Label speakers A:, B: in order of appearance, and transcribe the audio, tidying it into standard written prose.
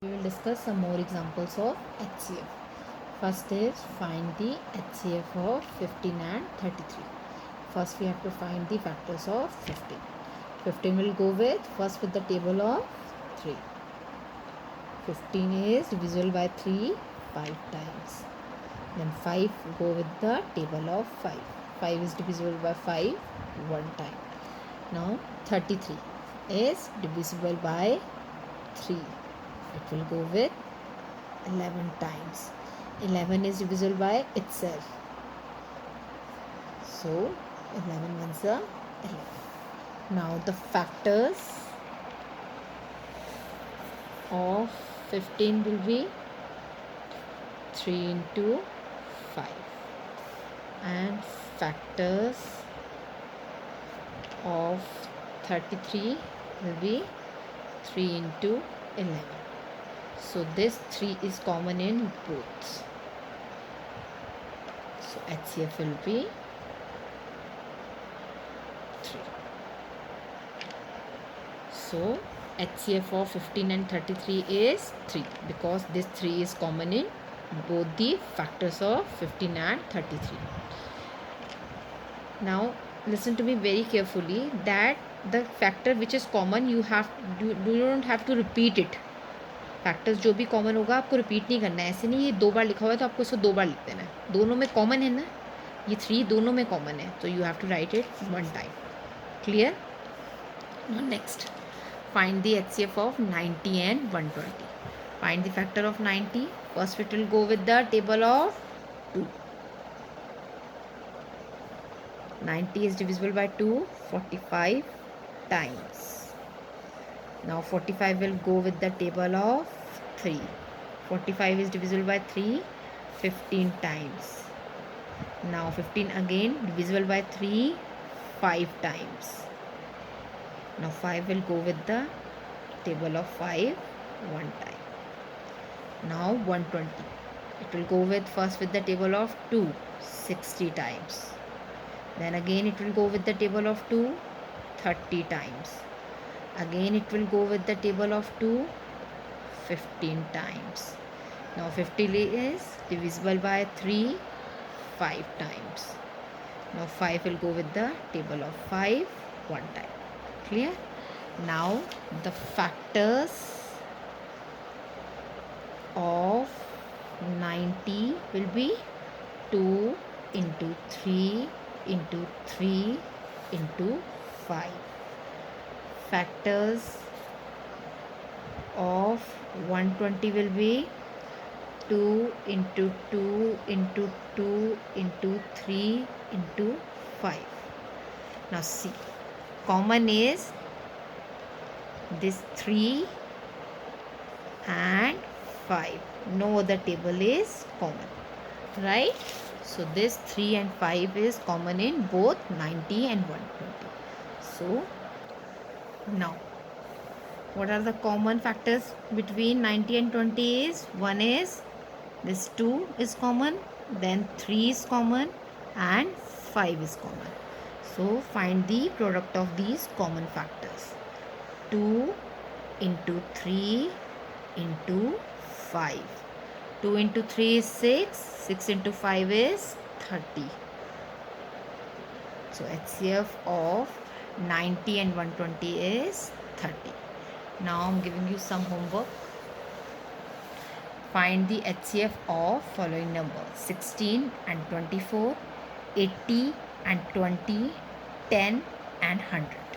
A: We will discuss some more examples of HCF. First is find the HCF of 15 and 33. First we have to find the factors of 15. 15 will go with first with the table of 3. 15 is divisible by 3 5 times. Then 5 go with the table of 5. 5 is divisible by 5 one time. Now 33 is divisible by 3. It will go with 11 times. 11 is divisible by itself. So 11 ones are 11. Now the factors of 15 will be 3 into 5. And factors of 33 will be 3 into 11. So this 3 is common in both. So HCF will be 3. So HCF of 15 and 33 is 3 because this 3 is common in both the factors of 15 and 33. Now listen to me very carefully that the factor which is common you don't have to repeat it. Factors जो भी common होगा आपको repeat नहीं करना है. ऐसे नहीं ये 2 बार लिखा हुआ है तो आपको इसको 2 बार लिख देना है. दोनों में कॉमन है ना, ये 3 दोनों में कॉमन है, तो you have to write it one time. Clear? Next find the HCF of 90 and 120. Find the factor of 90. First it will go with the table of 2. 90 is divisible by 2 45 times. Now 45 will go with the table of 3. 45 is divisible by 3 15 times. Now 15 again divisible by 3 5 times. Now 5 will go with the table of 5 one time. Now 120. It will go with first with the table of 2 60 times. Then again it will go with the table of 2 30 times. Again it will go with the table of 2 15 times. Now 50 is divisible by 3 5 times. Now 5 will go with the table of 5 one time. Clear? Now the factors of 90 will be 2 into 3 into 3 into 5. Factors of 120 will be 2 into 2 into 2 into 3 into 5. Now see, common is this 3 and 5. No other table is common, right? So this 3 and 5 is common in both 90 and 120. So now what are the common factors between 90 and 20 is, one is this 2 is common, then 3 is common and 5 is common. So find the product of these common factors. 2 into 3 into 5. 2 into 3 is 6. 6 into 5 is 30. So HCF of 90 and 120 is 30. Now I'm giving you some homework. Find the HCF of following numbers: 16 and 24, 80 and 20, 10 and 100.